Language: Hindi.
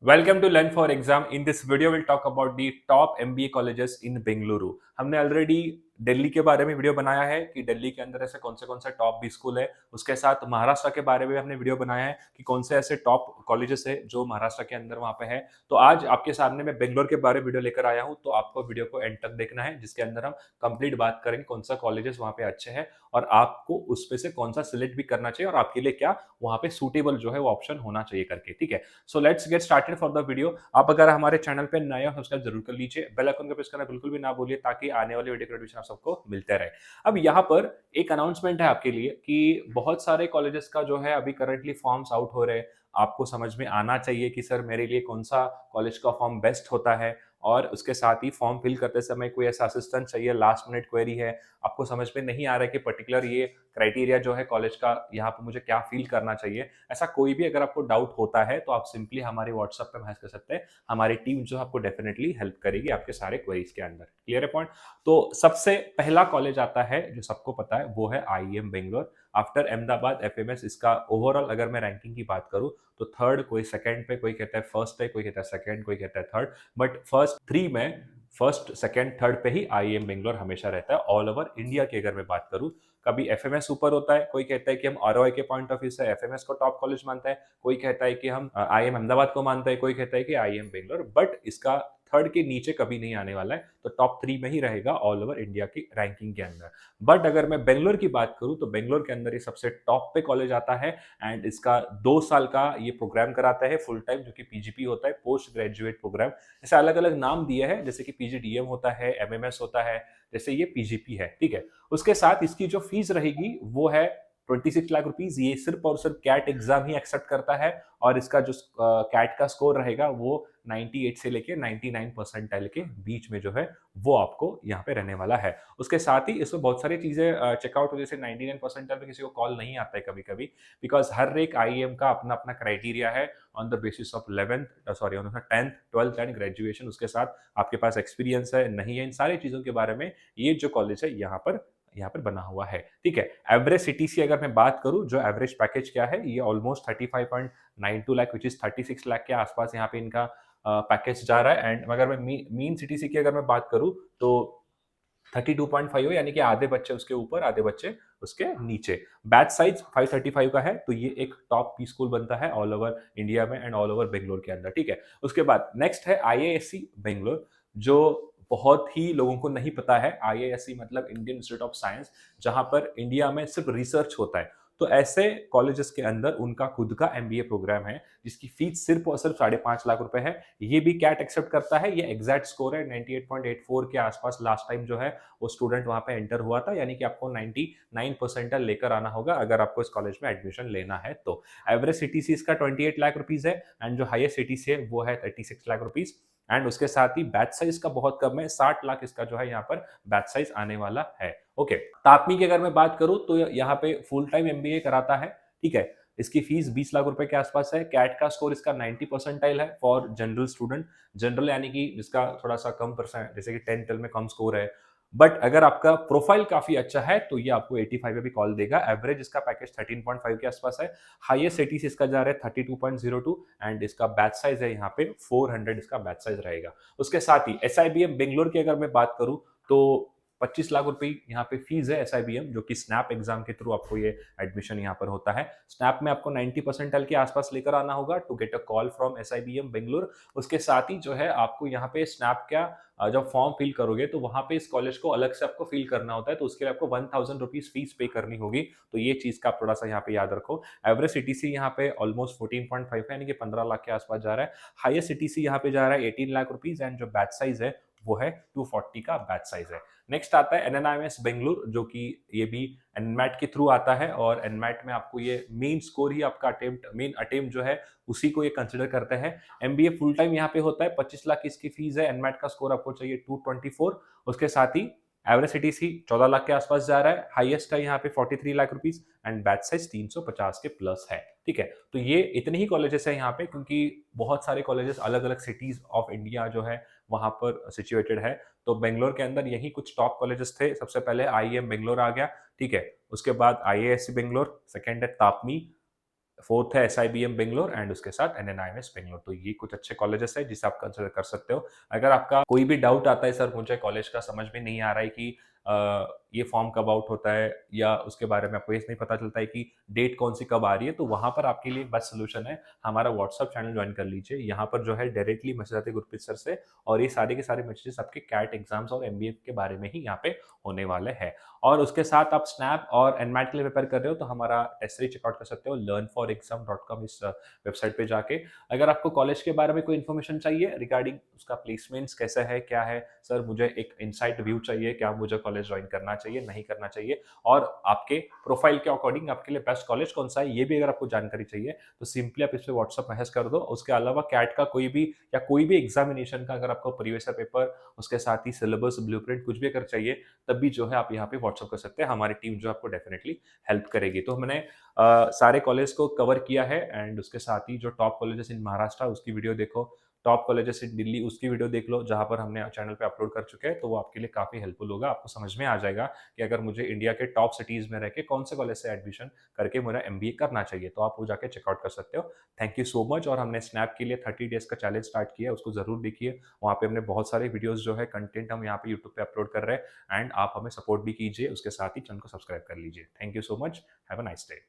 Welcome to Learn for Exam. In this video, we'll talk about the top MBA colleges in Bengaluru. हमने ऑलरेडी दिल्ली के बारे में वीडियो बनाया है कि दिल्ली के अंदर ऐसे कौन से टॉप बी स्कूल है. उसके साथ महाराष्ट्र के बारे में हमने वीडियो बनाया है कि कौन से ऐसे टॉप कॉलेजेस है जो महाराष्ट्र के अंदर वहाँ पे है. तो आज आपके सामने मैं बेंगलोर के बारे में वीडियो लेकर आया हूँ, तो आपको वीडियो को एंड तक देखना है, जिसके अंदर हम कंप्लीट बात करेंगे कौन सा कॉलेजेस वहाँ पे अच्छे हैं और आपको उसमें से कौन सा सिलेक्ट भी करना चाहिए और आपके लिए क्या वहाँ पे सूटेबल जो है वो ऑप्शन होना चाहिए करके. ठीक है, so let's get started for the video. आप अगर हमारे चैनल पे नए हो, सब्सक्राइब जरूर कर लीजिए, बेल आइकन को प्रेस करना बिल्कुल भी ना भूलिए ताकि आने वाली वीडियो के नोटिफिकेशन आप सबको मिलते रहे. अब यहाँ पर एक अनाउंसमेंट है आपके लिए कि बहुत सारे कॉलेजेस का जो है अभी करंटली फॉर्म्स आउट हो रहे हैं. आपको समझ में आना चाहिए कि सर मेरे लिए कौन सा कॉलेज का फॉर्म बेस्ट होता है, और उसके साथ ही फॉर्म फिल करते समय कोई ऐसा असिस्टेंट चाहिए, लास्ट मिनट क्वेरी है, आपको समझ में नहीं आ रहा है कि पर्टिकुलर ये क्राइटेरिया जो है कॉलेज का, यहाँ पे मुझे क्या फिल करना चाहिए. ऐसा कोई भी अगर आपको डाउट होता है तो आप सिंपली हमारे व्हाट्सएप पे मैसेज कर सकते हैं. हमारी टीम जो है आपको डेफिनेटली हेल्प करेगी आपके सारे क्वेरीज के अंदर. क्लियर है पॉइंट? तो सबसे पहला कॉलेज आता है जो सबको पता है, वो है IIM Bangalore. After Ahmedabad FMS, इसका ओवरऑल अगर मैं रैंकिंग की बात करूं तो थर्ड, कोई सेकंड पे, कोई कहता है फर्स्ट है, कोई कहता है सेकंड, कोई कहता है थर्ड, बट फर्स्ट थ्री में फर्स्ट सेकंड थर्ड पे ही आईएम बेंगलोर हमेशा रहता है. ऑल ओवर इंडिया की अगर मैं बात करूं, कभी एफएमएस ऊपर होता है, कोई कहता है कि हम आरओआई के पॉइंट ऑफ व्यू से एफएमएस को टॉप कॉलेज मानता है, कोई कहता है कि हम आईएम अहमदाबाद को मानता है, कोई कहता है कि आईएम बेंगलोर, बट इसका थर्ड के नीचे कभी नहीं आने वाला है. तो टॉप थ्री में ही रहेगा ऑल ओवर इंडिया की रैंकिंग के अंदर. बट अगर मैं बेंगलोर की बात करूं तो बेंगलोर के अंदर ये सबसे टॉप पे कॉलेज आता है, एंड इसका 2 साल का ये प्रोग्राम कराता है फुल टाइम, जो कि पीजीपी होता है, पोस्ट ग्रेजुएट प्रोग्राम. ऐसे अलग अलग नाम दिए हैं, जैसे कि पीजीडीएम होता है, एमएमएस होता है, जैसे ये पीजीपी है. ठीक है, उसके साथ इसकी जो फीस रहेगी वो है 26 लाख रुपीज. ये सिर्फ और सिर्फ कैट एग्जाम ही एक्सेप्ट करता है, और इसका जो कैट का स्कोर रहेगा वो 98 से लेके 99 परसेंटाइल के बीच में जो है वो आपको यहाँ पे रहने वाला है. उसके साथ ही इसमें बहुत सारी चीजें चेकआउट हो, जैसे 99 परसेंटाइल पे किसी को कॉल नहीं आता है कभी कभी, बिकॉज हर एक आईएम का अपना अपना क्राइटेरिया है on the basis of 11th, sorry, on the 10th 12th and graduation. उसके साथ आपके पास एक्सपीरियंस है नहीं है, इन सारी चीजों के बारे में ये जो कॉलेज है यहाँ पर बना हुआ है. ठीक है, एवरेज सीटीसी अगर मैं बात करूं, जो एवरेज पैकेज क्या है, ये almost 35.92 lakh, which is 36 lakh के आसपास यहाँ पे इनका पैकेज जा रहा है. एंड अगर मैं मीन सीटीसी की अगर मैं बात करूं तो 32.5 हो, यानी कि आधे बच्चे उसके ऊपर, आधे बच्चे उसके नीचे. बैच साइज 535 का है, तो ये एक टॉप पी स्कूल बनता है ऑल ओवर इंडिया में एंड ऑल ओवर बेंगलोर के अंदर. ठीक है, उसके बाद नेक्स्ट है आईआईएससी बेंगलोर, जो बहुत ही लोगों को नहीं पता है. आईआईएससी मतलब इंडियन इंस्टीट्यूट ऑफ साइंस, जहां पर इंडिया में सिर्फ रिसर्च होता है. तो ऐसे कॉलेजेस के अंदर उनका खुद का एमबीए प्रोग्राम है, जिसकी फीस सिर्फ और सिर्फ 5.5 लाख रुपए है. ये भी कैट एक्सेप्ट करता है. ये एग्जैक्ट स्कोर है 98.84 के आसपास लास्ट टाइम जो है वो स्टूडेंट वहां पे एंटर हुआ था, यानी कि आपको 99 परसेंटाइल लेकर आना होगा अगर आपको इस कॉलेज में एडमिशन लेना है. तो एवरेज सीटीसी इसका 28 लाख रुपीज है, एंड जो हाईएस्ट सीटीसी है वो है 36 लाख रुपीज. एंड उसके साथ ही बैच साइज का बहुत कम है, 60 लाख इसका जो है यहाँ पर बैच साइज आने वाला है. ओके, तापमी की अगर मैं बात करूं तो यहाँ पे फुल टाइम एमबीए कराता है. ठीक है, इसकी फीस 20 लाख रुपए के आसपास है. कैट का स्कोर इसका 90 परसेंटाइल है फॉर जनरल स्टूडेंट. जनरल यानी कि जिसका थोड़ा सा कम परसेंट, जैसे कि 10 में कम स्कोर है. बट अगर आपका प्रोफाइल काफी अच्छा है तो ये आपको 85 में भी कॉल देगा. एवरेज इसका पैकेज 13.5 के आसपास है. हाईएस्ट एटीसी इसका जा रहा है 32.02, एंड इसका बैच साइज है यहाँ पे 400, इसका बैच साइज रहेगा. उसके साथ ही एसआईबीएम बेंगलोर की अगर मैं बात करूं तो 25 लाख रुपए यहाँ पे फीस है एसआईबीएम, जो कि स्नैप एग्जाम के थ्रू आपको ये एडमिशन यहाँ पर होता है. स्नैप में आपको 90 परसेंटाइल के आसपास लेकर आना होगा to get a call from SIBM Bangalore. उसके साथ ही जो है आपको यहाँ पे स्नैप का जब फॉर्म फिल करोगे तो वहां पे इस कॉलेज को अलग से आपको फिल करना होता है, तो उसके लिए आपको 1000 रुपीज फीस पे करनी होगी. तो ये चीज का आप थोड़ा सा यहाँ पे याद रखो. एवरेज सीटीसी यहाँ पे ऑलमोस्ट 14.5 है, यानी कि 15 लाख के आसपास जा रहा है. हाईएस्ट सीटीसी यहाँ पे जा रहा है 18 लाख रुपीज, एंड जो बैच साइज है वो है 240 का बैच साइज है. नेक्स्ट आता है एनएनआईएमएस बेंगलुरु, जो कि ये भी एनमैट के थ्रू आता है, और एनमैट में आपको ये मेन स्कोर ही आपका मेन अटेम्प्ट जो है उसी को ये कंसिडर करते हैं. एमबीए फुल टाइम यहाँ पे होता है. 25 लाख की इसकी फीस है. एनमैट का स्कोर आपको चाहिए 224. उसके साथ ही एवरेज सीटीसी 14 लाख के आसपास जा रहा है. हाईएस्ट है यहाँ पे 43 lakh rupees, and batch size 350 के प्लस है. ठीक है, तो ये इतने ही कॉलेजेस है यहाँ पे, क्योंकि बहुत सारे कॉलेजेस अलग अलग सिटीज ऑफ इंडिया जो है वहां पर सिचुएटेड है. तो बेंगलोर के अंदर यही कुछ टॉप कॉलेजेस थे. सबसे पहले आईएम बेंगलोर आ गया. ठीक है, उसके बाद आईएएससी बेंगलोर, सेकेंड है तापमी, फोर्थ है SIBM बेंगलोर एंड उसके साथ NNIMS बेंगलोर। तो ये कुछ अच्छे कॉलेजेस हैं जिसे आप कंसिडर कर सकते हो। अगर आपका कोई भी डाउट आता है सर मुझे कॉलेज का समझ में नहीं आ रहा है कि ये फॉर्म कब आउट होता है या उसके बारे में आपको ये नहीं पता चलता है कि डेट कौन सी कब आ रही है, तो वहाँ पर आपके लिए बेस्ट सॉल्यूशन है हमारा व्हाट्सएप चैनल ज्वाइन कर लीजिए। यहाँ पर जो है डायरेक्टली मैसेज आते हैं गुरप्रीत सर से और ये सारे के सारे मैसेजेस आपके कैट एग्जाम्स और MBA के बारे में ही यहाँ पे होने वाले हैं। और उसके साथ आप स्नैप और एनमैट के लिए प्रिपेयर कर रहे हो तो हमारा टेस्ट सीरीज चेकआउट कर सकते हो learnforexam.com इस वेबसाइट पे जाके। अगर आपको कॉलेज के बारे में कोई इन्फॉर्मेशन चाहिए रिगार्डिंग उसका प्लेसमेंट्स कैसा है, क्या है, सर मुझे एक इनसाइट व्यू चाहिए, क्या मुझे कॉलेज ज्वाइन करना चाहिए, नहीं करना चाहिए और आपके प्रोफाइल के अकॉर्डिंग आपके लिए बेस्ट कॉलेज कौन सा है, ये भी अगर आपको जानकारी चाहिए तो सिंपली आप इस पे व्हाट्सएप मैसेज कर दो। उसके अलावा कैट का कोई भी या कोई भी एग्जामिनेशन का अगर आपको प्रीवियस पेपर, उसके साथ ही सिलेबस, ब्लूप्रिंट कुछ भी अगर चाहिए तब भी जो है आप यहाँ पे व्हाट्सएप कर सकते हैं। हमारी टीम जो आपको डेफिनेटली हेल्प करेगी। तो हमने सारे कॉलेज को कवर किया है एंड उसके साथ ही जो टॉप कॉलेजेस इन महाराष्ट्र उसकी वीडियो देखो, टॉप कॉलेजेस इन दिल्ली उसकी वीडियो देख लो जहाँ पर हमने चैनल पे अपलोड कर चुके हैं, तो वो आपके लिए काफ़ी हेल्पफुल होगा। आपको समझ में आ जाएगा कि अगर मुझे इंडिया के टॉप सिटीज़ में रह के कौन से कॉलेज से एडमिशन करके मेरा MBA करना चाहिए, तो आप वो जाके चेकआउट कर सकते हो। Thank you so much. और हमने स्नैप के लिए 30 डेज़ का चैलेंज स्टार्ट किया है, उसको ज़रूर देखिए। वहाँ पे हमने बहुत सारे वीडियोज़ जो है कंटेंट हम यहाँ पे यूट्यूब पे अपलोड कर रहे हैं एंड आप हमें सपोर्ट भी कीजिए, उसके साथ ही चैनल को सब्सक्राइब कर लीजिए। Thank you so much. Have a nice day.